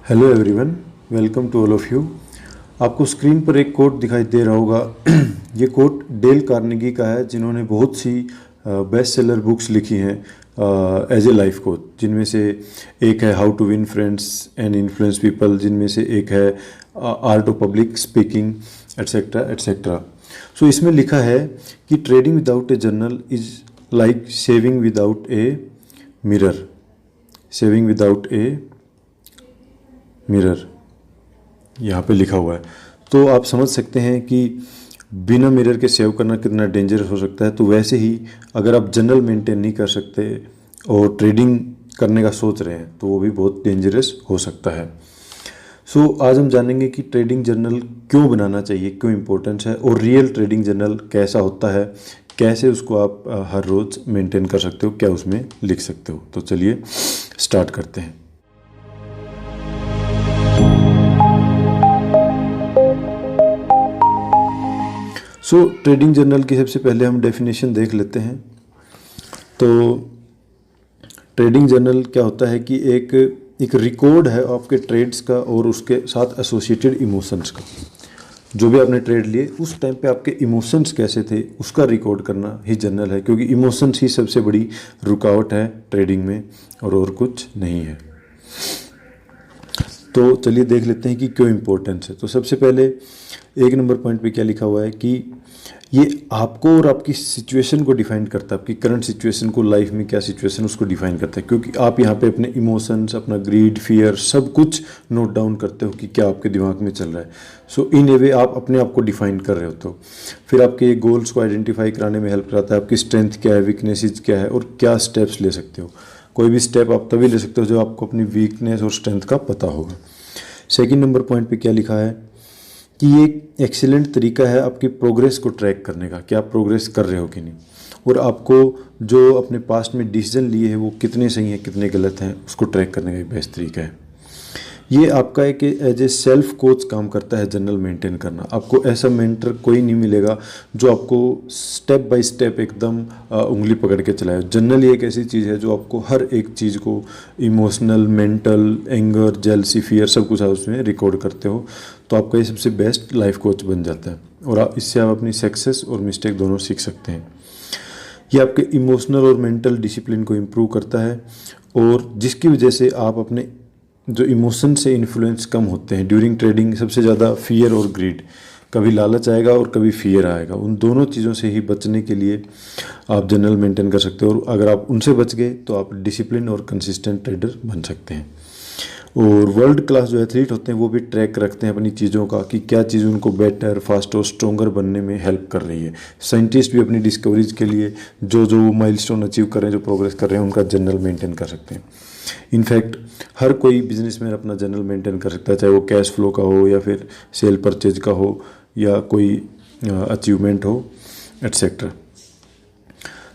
Hello everyone, welcome to all of you. आपको screen पर एक कोट दिखाई दे रहा होगा। ये कोट डेल कार्नेगी का है, जिन्होंने बहुत सी बेस्ट सेलर बुक्स लिखी हैं एज ए लाइफ कोच, जिनमें से एक है how to win friends and influence people, जिनमें से एक है art of public speaking etcetera etcetera. So इसमें लिखा है कि trading without a journal is like shaving without a mirror. Shaving without a mirror यहाँ पे लिखा हुआ है। तो आप समझ सकते हैं कि बिना मिरर के सेव करना कितना डेंजरस हो सकता है। तो वैसे ही अगर आप जर्नल मेंटेन नहीं कर सकते और ट्रेडिंग करने का सोच रहे हैं तो वो भी बहुत डेंजरस हो सकता है। सो आज हम जानेंगे कि ट्रेडिंग जर्नल क्यों बनाना चाहिए, क्यों इम्पोर्टेंस है, और रियल ट्रेडिंग जर्नल कैसा होता है, कैसे उसको आप हर रोज़ मेंटेन कर सकते हो, क्या उसमें लिख सकते हो। तो चलिए स्टार्ट करते हैं। सो ट्रेडिंग जर्नल की सबसे पहले हम डेफिनेशन देख लेते हैं। तो ट्रेडिंग जर्नल क्या होता है कि एक रिकॉर्ड है आपके ट्रेड्स का और उसके साथ एसोसिएटेड इमोशंस का। जो भी आपने ट्रेड लिए उस टाइम पे आपके इमोशंस कैसे थे उसका रिकॉर्ड करना ही जर्नल है, क्योंकि इमोशंस ही सबसे बड़ी रुकावट है ट्रेडिंग में और कुछ नहीं है। तो चलिए देख लेते हैं कि क्यों इम्पोर्टेंस है। तो सबसे पहले एक नंबर पॉइंट पे क्या लिखा हुआ है कि ये आपको और आपकी सिचुएशन को डिफाइन करता है। आपकी करंट सिचुएशन को, लाइफ में क्या सिचुएशन उसको डिफाइन करता है, क्योंकि आप यहाँ पे अपने इमोशंस, अपना ग्रीड, फियर सब कुछ नोट डाउन करते हो कि क्या आपके दिमाग में चल रहा है। सो इन ए वे आप अपने आप को डिफाइन कर रहे होते हो। फिर आपके गोल्स को आइडेंटिफाई कराने में हेल्प कराता है, आपकी स्ट्रेंथ क्या है, वीकनेसेस क्या है और क्या स्टेप्स ले सकते हो। कोई भी स्टेप आप तभी ले सकते हो जब आपको अपनी वीकनेस और स्ट्रेंथ का पता होगा। सेकंड नंबर पॉइंट पे क्या लिखा है कि ये एक एक्सीलेंट तरीका है आपकी प्रोग्रेस को ट्रैक करने का, कि आप प्रोग्रेस कर रहे हो कि नहीं, और आपको जो अपने पास्ट में डिसीजन लिए हैं वो कितने सही हैं कितने गलत हैं उसको ट्रैक करने का एक बेस्ट तरीका है। ये आपका एक एज ए सेल्फ कोच काम करता है जर्नल मेंटेन करना। आपको ऐसा मेंटर कोई नहीं मिलेगा जो आपको स्टेप बाय स्टेप एकदम उंगली पकड़ के चलाए। जर्नल ये एक ऐसी चीज़ है जो आपको हर एक चीज़ को, emotional, mental, anger, jealousy, fear, सब कुछ आप उसमें रिकॉर्ड करते हो। तो आपका ये सबसे बेस्ट लाइफ कोच बन जाता है और इससे आप अपनी सक्सेस और मिस्टेक दोनों सीख सकते हैं। ये आपके इमोशनल और मेंटल डिसिप्लिन को इम्प्रूव करता है, और जिसकी वजह से आप अपने जो इमोशन से इन्फ्लुएंस कम होते हैं ड्यूरिंग ट्रेडिंग। सबसे ज़्यादा फियर और ग्रीड, कभी लालच आएगा और कभी फियर आएगा। उन दोनों चीज़ों से ही बचने के लिए आप जर्नल मेंटेन कर सकते हो, और अगर आप उनसे बच गए तो आप डिसिप्लिन और कंसिस्टेंट ट्रेडर बन सकते हैं। और वर्ल्ड क्लास जो एथलीट होते हैं वो भी ट्रैक रखते हैं अपनी चीज़ों का कि क्या चीज़ उनको बेटर, फास्ट और स्ट्रोंगर बनने में हेल्प कर रही है। साइंटिस्ट भी अपनी डिस्कवरीज के लिए जो जो माइलस्टोन अचीव कर रहे हैं, जो प्रोग्रेस कर रहे हैं, उनका जर्नल मेंटेन कर सकते हैं। इनफैक्ट हर कोई बिजनेसमैन अपना जर्नल मेंटेन कर सकता है, चाहे वो कैश फ्लो का हो या फिर सेल परचेज का हो या कोई अचीवमेंट हो एट्सेट्रा।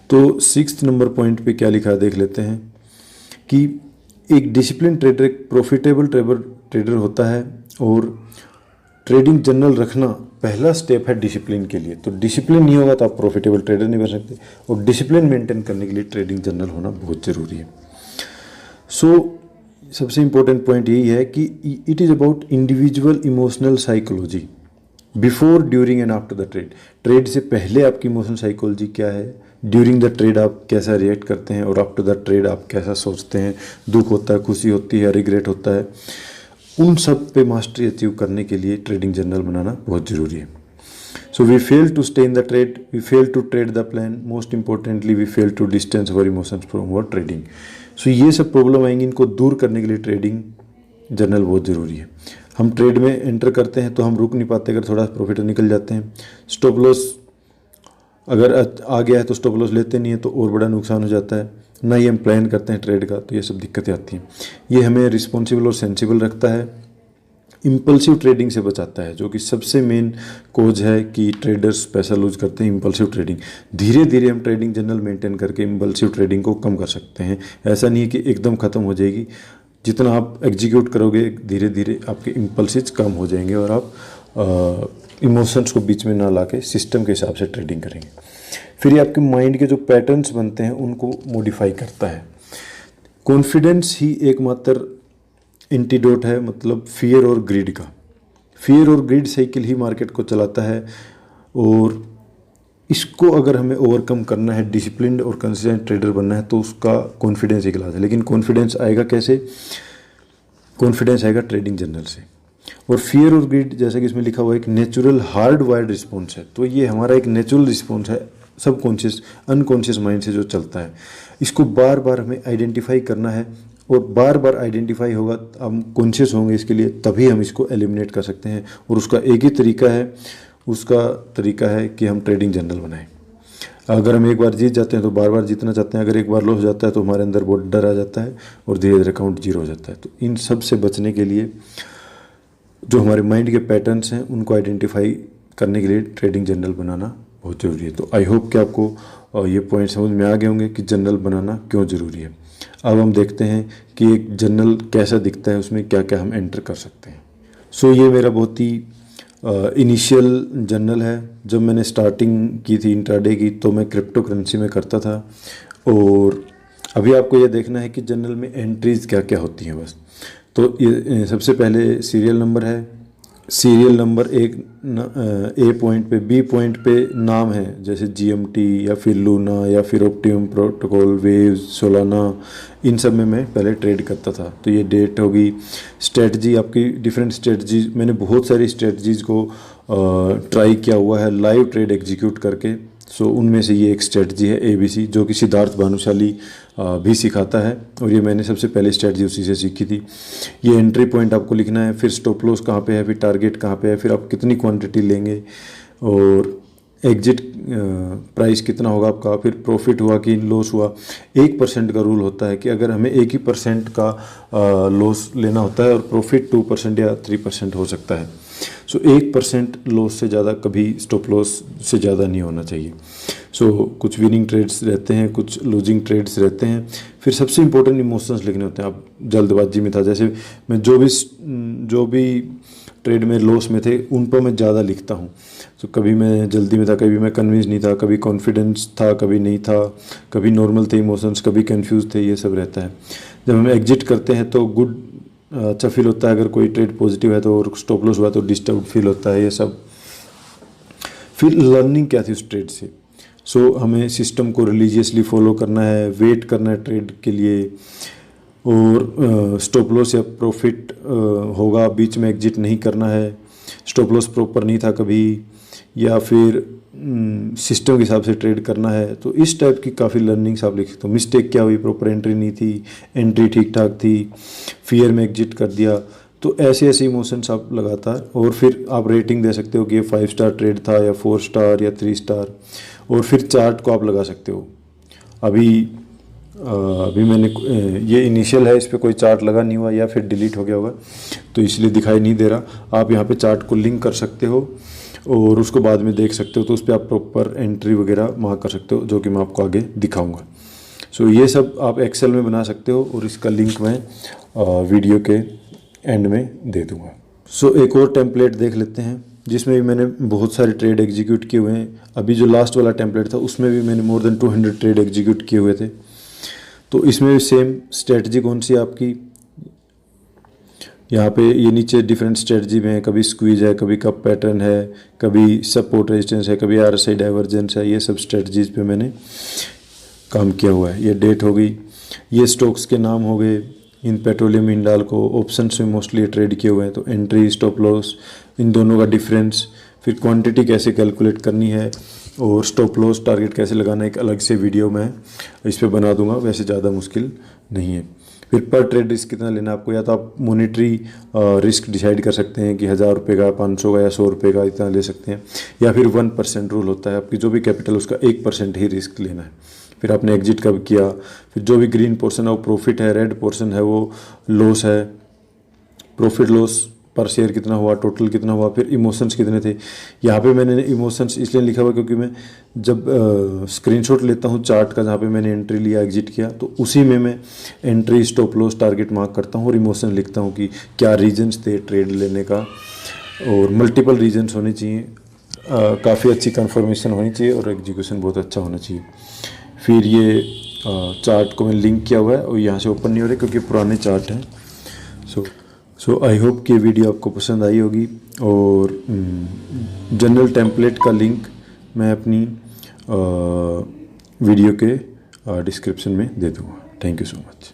तो सिक्स्थ नंबर पॉइंट पे क्या लिखा है देख लेते हैं कि एक डिसिप्लिन ट्रेडर एक प्रॉफिटेबल ट्रेडर होता है, और ट्रेडिंग जर्नल रखना पहला स्टेप है डिसिप्लिन के लिए। तो डिसिप्लिन नहीं होगा तो आप प्रॉफिटेबल ट्रेडर नहीं बन सकते, और डिसिप्लिन मेंटेन करने के लिए ट्रेडिंग जर्नल होना बहुत ज़रूरी है। सो सबसे इम्पोर्टेंट पॉइंट यही है कि it is about individual emotional psychology before, during and after the trade. Trade से पहले आपकी इमोशनल साइकोलॉजी क्या है, ड्यूरिंग द ट्रेड आप कैसा रिएक्ट करते हैं, और आफ्टर द ट्रेड आप कैसा सोचते हैं, दुख होता है, खुशी होती है, रिग्रेट होता है। उन सब पे मास्टरी अचीव करने के लिए ट्रेडिंग जर्नल बनाना बहुत ज़रूरी है। So we fail to stay in the trade, we fail to trade the plan, most importantly we fail to distance our emotions from our trading. So ये सब प्रॉब्लम आएंगी, इनको दूर करने के लिए ट्रेडिंग जर्नल बहुत ज़रूरी है। हम ट्रेड में एंटर करते हैं तो हम रुक नहीं पाते, अगर थोड़ा प्रॉफिट निकल जाते हैं। स्टॉप लॉस अगर आ गया है तो स्टॉप लॉस लेते नहीं है तो और बड़ा नुकसान हो जाता है। ना ही हम प्लान करते हैं ट्रेड का, तो ये सब दिक्कतें आती हैं। ये हमें रिस्पॉन्सिबल और सेंसिबल रखता है, इम्पल्सिव ट्रेडिंग से बचाता है, जो कि सबसे मेन कोज है कि ट्रेडर्स पैसा लूज करते हैं, इम्पल्सिव ट्रेडिंग। धीरे धीरे हम ट्रेडिंग जर्नल मेंटेन करके इम्पल्सिव ट्रेडिंग को कम कर सकते हैं। ऐसा नहीं है कि एकदम ख़त्म हो जाएगी, जितना आप एग्जीक्यूट करोगे धीरे धीरे आपके इम्पल्सिव कम हो जाएंगे और आप इमोशंस को बीच में ना ला के सिस्टम के हिसाब से ट्रेडिंग करेंगे। फिर ये आपके माइंड के जो पैटर्न्स बनते हैं उनको मॉडिफाई करता है। कॉन्फिडेंस ही एकमात्र एंटीडोट है, मतलब फियर और ग्रीड का। फियर और ग्रीड साइकिल ही मार्केट को चलाता है, और इसको अगर हमें ओवरकम करना है, डिसिप्लिन्ड और कंसिस्टेंट ट्रेडर बनना है, तो उसका कॉन्फिडेंस एक लाज है। लेकिन कॉन्फिडेंस आएगा कैसे? कॉन्फिडेंस आएगा ट्रेडिंग जर्नल से। और फियर और ग्रीड, जैसा कि इसमें लिखा हुआ है, एक नेचुरल हार्ड वायर्ड रिस्पॉन्स है। तो ये हमारा एक नेचुरल रिस्पॉन्स है, सबकॉन्शियस अनकॉन्शियस माइंड से जो चलता है। इसको बार बार हमें आइडेंटिफाई करना है, और बार बार आइडेंटिफाई होगा, हम कॉन्शियस होंगे इसके लिए, तभी हम इसको एलिमिनेट कर सकते हैं। और उसका एक ही तरीका है, उसका तरीका है कि हम ट्रेडिंग जर्नल बनाएं। अगर हम एक बार जीत जाते हैं तो बार बार जीतना चाहते हैं, अगर एक बार लॉस हो जाता है तो हमारे अंदर बहुत डर आ जाता है और धीरे धीरे अकाउंट जीरो हो जाता है। तो इन सब से बचने के लिए जो हमारे माइंड के पैटर्न्स हैं उनको आइडेंटिफाई करने के लिए ट्रेडिंग जर्नल बनाना बहुत ज़रूरी है। तो आई होप कि आपको ये पॉइंट समझ में आ गए होंगे कि जर्नल बनाना क्यों ज़रूरी है। अब हम देखते हैं कि एक जर्नल कैसा दिखता है, उसमें क्या क्या हम एंटर कर सकते हैं। सो ये मेरा बहुत ही इनिशियल जर्नल है। जब मैंने स्टार्टिंग की थी इंट्राडे की, तो मैं क्रिप्टो करेंसी में करता था, और अभी आपको ये देखना है कि जर्नल में एंट्रीज़ क्या क्या होती हैं बस। तो ये सबसे पहले सीरियल नंबर है। सीरियल नंबर एक ए पॉइंट पे, बी पॉइंट पे नाम है, जैसे GMT या फिर लूना या फिर ऑप्टिमम प्रोटोकॉल, वेव्स, सोलाना, इन सब में मैं पहले ट्रेड करता था। तो ये डेट होगी। स्ट्रेटजी, आपकी डिफरेंट स्ट्रेटजीज, मैंने बहुत सारी स्ट्रेटजीज़ को ट्राई किया हुआ है लाइव ट्रेड एग्जीक्यूट करके। सो उनमें से ये एक स्ट्रेटजी है ABC, जो कि सिद्धार्थ भानुशाली भी सिखाता है, और ये मैंने सबसे पहले स्ट्रेटजी उसी से सीखी थी। ये एंट्री पॉइंट आपको लिखना है, फिर स्टॉप लॉस कहाँ पे है, फिर टारगेट कहाँ पे है, फिर आप कितनी क्वांटिटी लेंगे, और एग्जिट प्राइस कितना होगा आपका, फिर प्रॉफिट हुआ कि लॉस हुआ। 1% का रूल होता है कि अगर हमें 1% का लॉस लेना होता है, और प्रॉफिट 2% या 3% हो सकता है। सो 1% लॉस से ज़्यादा कभी स्टॉप लॉस से ज़्यादा नहीं होना चाहिए। सो कुछ विनिंग ट्रेड्स रहते हैं, कुछ लूजिंग ट्रेड्स रहते हैं। फिर सबसे इंपॉर्टेंट इमोशंस लिखने होते हैं। आप जल्दबाजी में था, जैसे मैं जो भी ट्रेड में लॉस में थे उन पर मैं ज़्यादा लिखता हूँ। तो कभी मैं जल्दी में था, कभी मैं कन्विंस नहीं था, कभी कॉन्फिडेंस था, कभी नहीं था, कभी नॉर्मल थे इमोशंस, कभी कंफ्यूज थे, ये सब रहता है। जब हम एग्जिट करते हैं तो गुड अच्छा फील होता है, अगर कोई ट्रेड पॉजिटिव है तो, और स्टॉप लॉस हुआ तो डिस्टर्ब फील होता है, ये सब। फिर लर्निंग क्या थी उस ट्रेड से। सो हमें सिस्टम को रिलीजियसली फॉलो करना है, वेट करना है ट्रेड के लिए, और स्टॉप लॉस या प्रॉफिट होगा, बीच में एग्जिट नहीं करना है, स्टॉप लॉस प्रॉपर नहीं था कभी, या फिर सिस्टम के हिसाब से ट्रेड करना है। तो इस टाइप की काफ़ी लर्निंग्स आप लिख सकते हो। मिस्टेक क्या हुई, प्रॉपर एंट्री नहीं थी, एंट्री ठीक ठाक थी, फियर में एग्जिट कर दिया। तो ऐसे ऐसे इमोशंस आप लगातार, और फिर आप रेटिंग दे सकते हो कि ये 5 स्टार ट्रेड था, या 4 स्टार, या 3 स्टार। और फिर चार्ट को आप लगा सकते हो। अभी मैंने ये इनिशियल है, इस पर कोई चार्ट लगा नहीं हुआ, या फिर डिलीट हो गया होगा तो इसलिए दिखाई नहीं दे रहा। आप यहाँ पे चार्ट को लिंक कर सकते हो, और उसको बाद में देख सकते हो। तो उस पर आप प्रॉपर एंट्री वगैरह वहाँ कर सकते हो, जो कि मैं आपको आगे दिखाऊंगा। सो ये सब आप एक्सेल में बना सकते हो, और इसका लिंक मैं वीडियो के एंड में दे दूँगा। सो एक और टेम्पलेट देख लेते हैं, जिसमें भी मैंने बहुत सारे ट्रेड एग्जीक्यूट किए हुए हैं। अभी जो लास्ट वाला टेम्पलेट था उसमें भी मैंने मोर देन 200 ट्रेड एग्जीक्यूट किए हुए थे। तो इसमें भी सेम स्ट्रेटजी कौन सी है आपकी, यहाँ पे ये नीचे डिफरेंट स्ट्रेटजी में है, कभी स्क्वीज है, कभी कप पैटर्न है, कभी सपोर्ट रेजिस्टेंस है, कभी RSI डाइवर्जेंस है। ये सब स्ट्रेटजीज पे मैंने काम किया हुआ है। ये डेट हो गई, ये स्टॉक्स के नाम हो गए। इन पेट्रोलियम, हिंडाल्को, ऑप्शंस में मोस्टली ट्रेड किए हुए हैं। तो एंट्री, स्टॉप लॉस, इन दोनों का डिफरेंस, फिर क्वांटिटी कैसे कैलकुलेट करनी है, और स्टॉप लॉस टारगेट कैसे लगाना है, एक अलग से वीडियो मैं इस पर बना दूंगा। वैसे ज़्यादा मुश्किल नहीं है। फिर पर ट्रेड रिस्क कितना लेना है आपको, या तो आप मॉनेटरी रिस्क डिसाइड कर सकते हैं कि 1000 रुपये का, 500 का, या 100 रुपये का इतना ले सकते हैं, या फिर 1% रूल होता है, आपकी जो भी कैपिटल उसका 1% ही रिस्क लेना है। फिर आपने एग्जिट कब किया, फिर जो भी ग्रीन पोर्शन है वो प्रॉफिट है, रेड पोर्शन है वो लॉस है, प्रॉफिट लॉस पर शेयर कितना हुआ, टोटल कितना हुआ, फिर इमोशंस कितने थे। यहाँ पे मैंने इमोशंस इसलिए लिखा हुआ क्योंकि मैं जब स्क्रीनशॉट लेता हूँ चार्ट का, जहाँ पे मैंने एंट्री लिया, एग्जिट किया, तो उसी में मैं entry, stop loss, target mark करता हूँ, और इमोशन लिखता हूँ कि क्या रीजन्स थे ट्रेड लेने का, और मल्टीपल रीजन्स होने चाहिए, काफ़ी अच्छी कन्फर्मेशन होनी चाहिए, और एग्जीक्यूशन बहुत अच्छा होना चाहिए। फिर ये चार्ट को मैंने लिंक किया हुआ है, और यहाँ से ओपन नहीं हो रहा क्योंकि पुराने चार्ट हैं। सो सो आई होप कि वीडियो आपको पसंद आई होगी, और जनरल टेम्पलेट का लिंक मैं अपनी वीडियो के डिस्क्रिप्शन में दे दूँगा। Thank you so much.